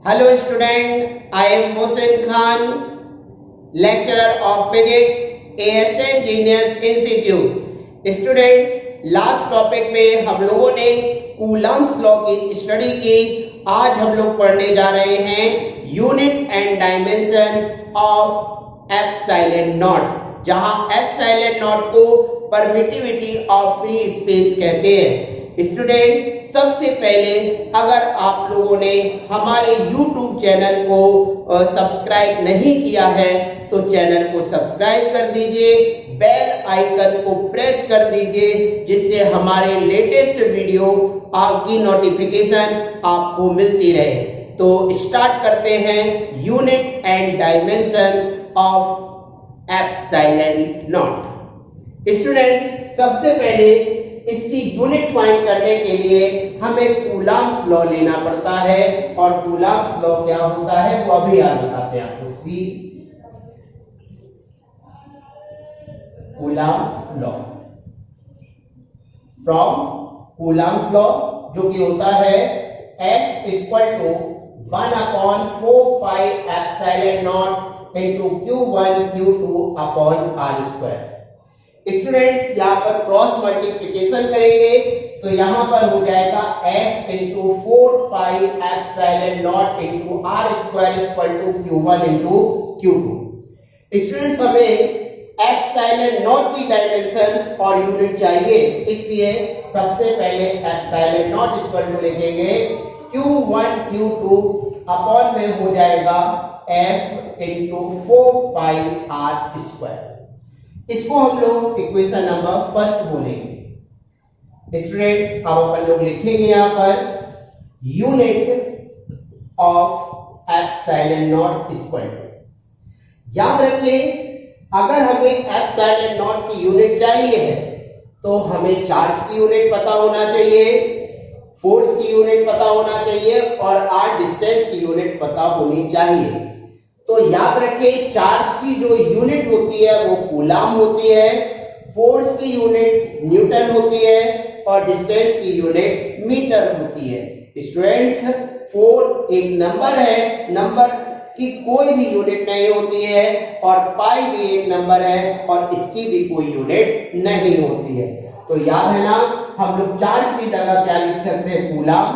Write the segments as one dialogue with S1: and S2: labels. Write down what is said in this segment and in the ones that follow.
S1: Hello student, I am Mohsin Khan, lecturer of physics, ASN Genius Institute. Students, last topic में हम लोगों ने Coulomb's law की study की। आज हम लोग पढ़ने जा रहे हैं unit and dimension of epsilon not, जहां एप्सिलॉन नॉट को परमिटिविटी ऑफ फ्री स्पेस कहते हैं। स्टूडेंट, सबसे पहले अगर आप लोगों ने हमारे YouTube चैनल को सब्सक्राइब नहीं किया है तो चैनल को सब्सक्राइब कर दीजिए, बेल आइकन को प्रेस कर दीजिए, जिससे हमारे लेटेस्ट वीडियो की नोटिफिकेशन आपको मिलती रहे। तो स्टार्ट करते हैं unit and dimension of epsilon not. Students, सबसे पहले इसकी यूनिट फाइंड करने के लिए हमें कूलम्ब्स लॉ लेना पड़ता है, और कूलम्ब्स लॉ क्या होता है वो अभी याद बताते हैं आपको। Coulomb's law from Coulomb's law, जो कि होता है F equal to 1/4 pi epsilon not into Q1 Q2 upon R square. Students, यहाँ पर क्रॉस मल्टीप्लिकेशन करेंगे तो यहाँ पर हो जाएगा F into 4 pi epsilon not into R square equal to Q1 into Q2। Students, हमें एप्सिलॉन नॉट की डायमेंशन और यूनिट चाहिए, इसलिए सबसे पहले एप्सिलॉन नॉट इक्वल टू लिखेंगे Q1 Q2 अपॉन में हो जाएगा F into 4 pi R square. इसको हम लोग इक्वेशन नंबर फर्स्ट बोलेंगे। स्टूडेंट्स, अब अपन लोग लिखेंगे यहाँ पर unit of epsilon not equal to. याद रखिए, अगर हमें एप्सिलॉन नॉट की यूनिट चाहिए है तो हमें चार्ज की यूनिट पता होना चाहिए, फोर्स की यूनिट पता होना चाहिए और आर डिस्टेंस की यूनिट पता होनी चाहिए। तो याद रखिए, चार्ज की जो यूनिट होती है वो कूलम होती है, फोर्स की यूनिट न्यूटन होती है और डिस्टेंस की यूनिट मीटर होती है। स्टूडेंट्स, 4 एक नंबर है, नंबर की कोई भी यूनिट नहीं होती है, और पाई भी एक नंबर है और इसकी भी कोई यूनिट नहीं होती है। तो याद है ना, हम लोग चार्ज की जगह क्या लिख सकते हैं, कूलम।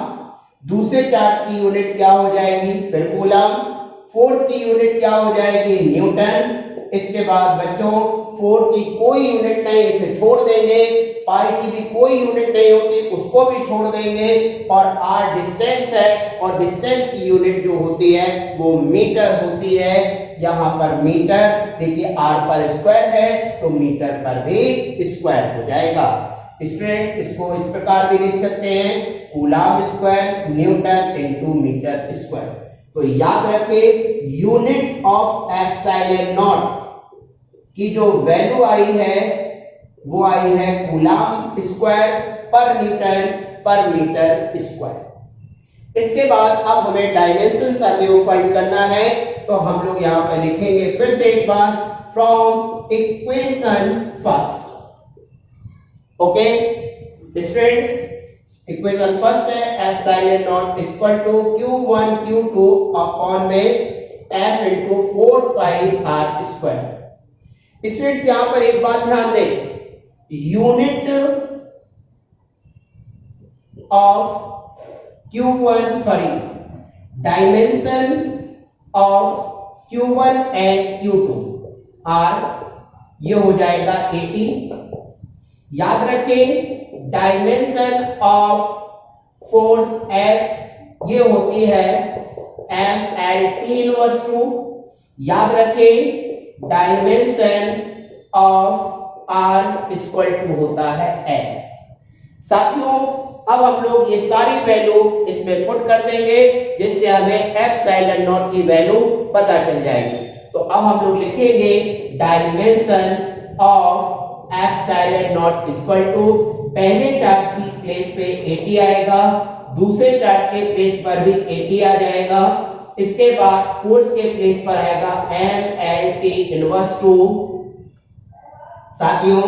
S1: दूसरे चार्ज की यूनिट क्या हो जाएगी, फिर कूलम। फोर्स की यूनिट क्या हो जाएगी, न्यूटन। इसके बाद बच्चों, फोर्स की कोई यूनिट नहीं, इसे छोड़ देंगे। पाई की भी कोई यूनिट नहीं होती, उसको भी छोड़ देंगे। और आर डिस्टेंस है, और डिस्टेंस की यूनिट जो होती है वो मीटर होती है। यहाँ पर मीटर देखिए, आर पर स्क्वायर है तो मीटर पर भी स्क्वायर हो जाएगा। स्टूडेंट, इसको इस प्रकार भी लिख सकते हैं, coulomb square newton into metre square. तो याद रखिए, यूनिट ऑफ एप्सिलॉन नॉट की जो वैल्यू आई है वो आई है कूलम स्क्वायर पर न्यूटन पर मीटर स्क्वायर। इसके बाद अब हमें डायमेंशन साथियों फाइंड करना है, तो हम लोग यहाँ पे लिखेंगे फिर से एक बार, from equation first. Okay students, equation first है epsilon not equal to Q1 Q2 upon में F into 4 pi R square. Students, यहां पर एक बात ध्यान दें, unit of Q1 sorry dimension of Q1 and Q2 ये हो जाएगा 80। याद रखें, डायमेंशन ऑफ फोर्स F ये होती है MLT इनवर्स 2। याद रखें, dimension of R equal to होता है L। साथियों, अब हम लोग ये सारी वैल्यू इसमें पुट कर देंगे, जिससे हमें एप्सिलॉन नॉट की वैल्यू पता चल जाएगी। तो अब हम लोग लिखेंगे dimension of epsilon not equal to, पहले चार्ट की प्लेस पे 80 आएगा, दूसरे चार्ट के प्लेस पर भी 80 आ जाएगा। इसके बाद फोर्स के प्लेस पर आएगा MLT इनवर्स 2 साथियों,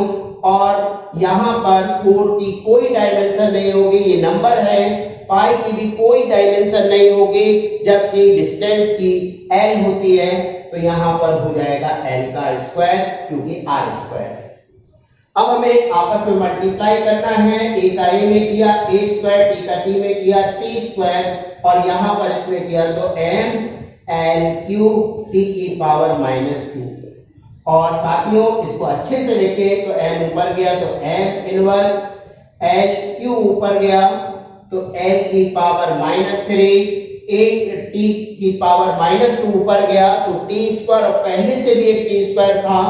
S1: और यहां पर 4 की कोई डायमेंशन नहीं होगी, ये नंबर है, पाई की भी कोई डायमेंशन नहीं होगी, जबकि डिस्टेंस की l होती है, तो यहाँ पर हो जाएगा l का स्क्वायर क्योंकि r स्क्वायर है। अब हमें आपस में मल्टीप्लाई करना है, a का a में किया a स्क्वायर, t का t में किया t स्क्वायर और यहाँ पर इसमें किया तो m l क्यूब t की पावर माइनस 2। और साथियों इसको अच्छे से लेके तो m ऊपर गया तो m इनवर्स l क्यूब ऊपर गया तो l की पावर माइनस 3, 8 t की पावर माइनस 2 ऊपर गया तो t स्क्वायर, और पहले से भी एक t स्क्वायर था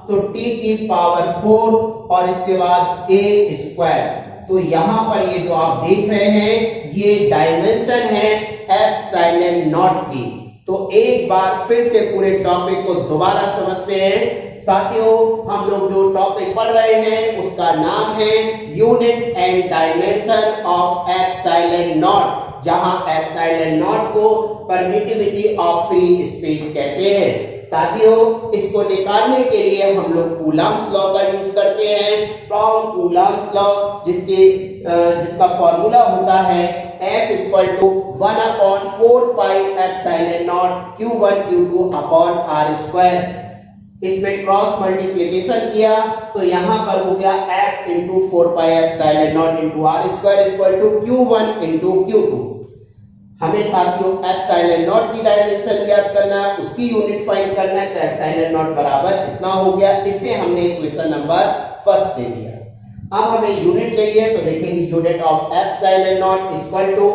S1: तो t की पावर 4 और इसके बाद a स्क्वायर। तो यहाँ पर ये जो आप देख रहे हैं ये डायमेंशन है एप्सिलॉन नॉट की। तो एक बार फिर से पूरे टॉपिक को दोबारा समझते हैं। साथियों हम लोग जो टॉपिक पढ़ रहे हैं उसका नाम है unit and dimension of epsilon not, जहां एप्सिलॉन नॉट को परमिटिविटी ऑफ फ्री स्पेस कहते हैं। साथियों इसको निकालने के लिए हम लोग कूलम्ब्स लॉ का यूज करते हैं, फ्रॉम कूलम्ब्स लॉ जिसका फॉर्मूला होता है F equal to 1/4 pi epsilon not Q1 Q2 upon R square. इसमें क्रॉस मल्टीप्लिकेशन किया तो यहाँ पर हो गया F into 4 pi epsilon not into R square equal to Q1 into Q2। हमें साथियों एप्सिलॉन नॉट की डायमेंशन ज्ञात करना है, उसकी यूनिट फाइंड करना है, तो एप्सिलॉन नॉट बराबर कितना हो गया, इसे हमने क्वेश्चन नंबर फर्स्ट दे दिया। अब हमें यूनिट चाहिए तो देखेंगे unit of epsilon not equal to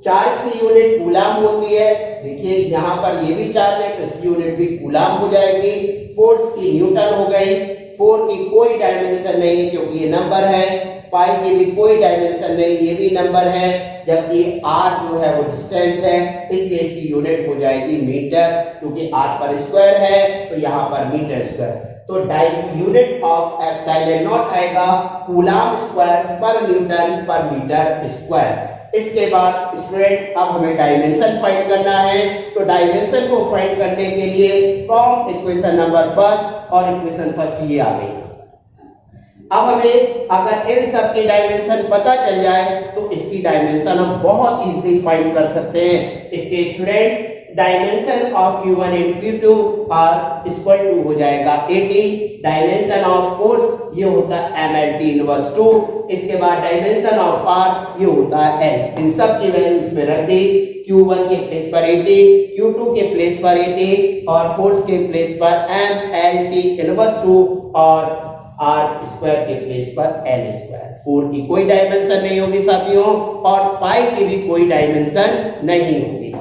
S1: charge की यूनिट कूलम होती है। देखिए यहाँ पर ये भी चार्ज है तो इसकी यूनिट भी कूलम हो जाएगी। फोर्स की न्यूटन हो गई, 4 की कोई डायमेंशन नहीं है क्योंकि ये नंबर है, पाई की भी कोई डायमेंशन नहीं, ये भी नंबर है, जबकि r जो है वो डिस्टेंस है, इसलिए इसकी यूनिट हो जाएगी मीटर, क्योंकि r पर स्क्वायर है तो यहाँ पर मीटर स्क्वायर। तो यूनिट ऑफ एप्सिलॉन नॉट आएगा कूलम स्क्वायर पर न्यूटन पर मीटर स्क्वायर। इसके बाद स्टूडेंट अब हमें डायमेंशन फाइंड करना है, तो डायमेंशन को फाइंड करने के लिए फ्रॉम इक्वेशन नंबर फर्स्ट, और इक्वेशन फर्स्ट ये आ गई। अब हमें अगर इन सब की डायमेंशन पता चल जाए तो इसकी डायमेंशन हम बहुत इजीली फाइंड कर सकते हैं। इसके students dimension of Q1 and Q2 are equal to हो जाएगा 80। डायमेंशन ऑफ फोर्स ये होता है mLT इनवर्स 2। इसके बाद डायमेंशन ऑफ R ये होता है L। इन सब की वैल्यू इसमें रख दी, Q1 के प्लेस पर 80, Q2 के प्लेस पर 80 और फोर्स के प्लेस पर mLT इनवर्स 2 और R स्क्वायर के प्लेस पर L स्क्वायर। 4 की कोई डायमेंशन नहीं होगी साथियों, और पाई की भी कोई डायमेंशन नहीं होगी।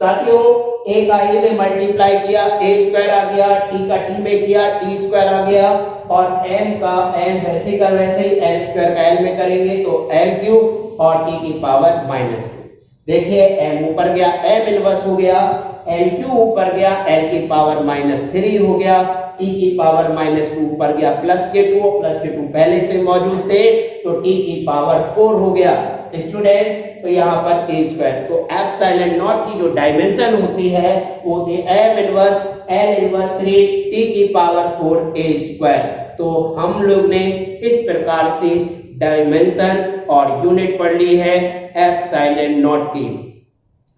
S1: साथियों a का a में मल्टीप्लाई किया a स्क्वायर आ गया, t का t में किया t स्क्वायर आ गया, और m का m वैसे का वैसे ही l स्क्वायर का l में करेंगे तो l क्यूब और t की पावर माइनस 2। देखिए m ऊपर गया m इनवर्स हो गया, l क्यूब ऊपर गया l की पावर माइनस 3 हो गया, t की पावर माइनस 2 ऊपर गया प्लस के 2 पहले से मौजूद थे तो t की पावर 4 हो गया। स्टूडेंट्स तो यहाँ पर a स्क्वायर, तो एप्सिलॉन नॉट की जो डायमेंशन होती है वो होती है m inverse l inverse 3 t की पावर 4 a स्क्वायर। तो हम लोग ने इस प्रकार से डायमेंशन और यूनिट पढ़ ली है एप्सिलॉन नॉट की।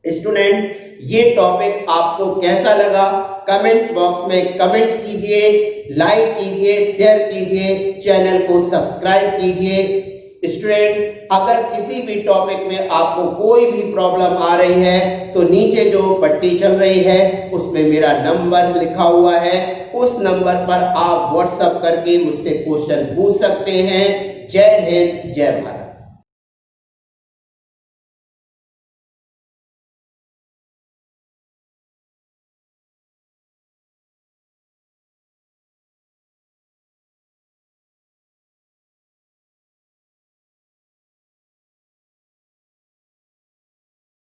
S1: स्टूडेंट्स ये टॉपिक आपको कैसा लगा कमेंट बॉक्स में कमेंट कीजिए, लाइक कीजिए, शेयर कीजिए, चैनल को सब्सक्राइब कीजिए। स्टूडेंट्स अगर किसी भी टॉपिक में आपको कोई भी प्रॉब्लम आ रही है तो नीचे जो पट्टी चल रही है उसमें मेरा नंबर लिखा हुआ है, उस नंबर पर आप व्हाट्सएप करके मुझसे क्वेश्चन पूछ सकते हैं। जय हिंद, जय भारत।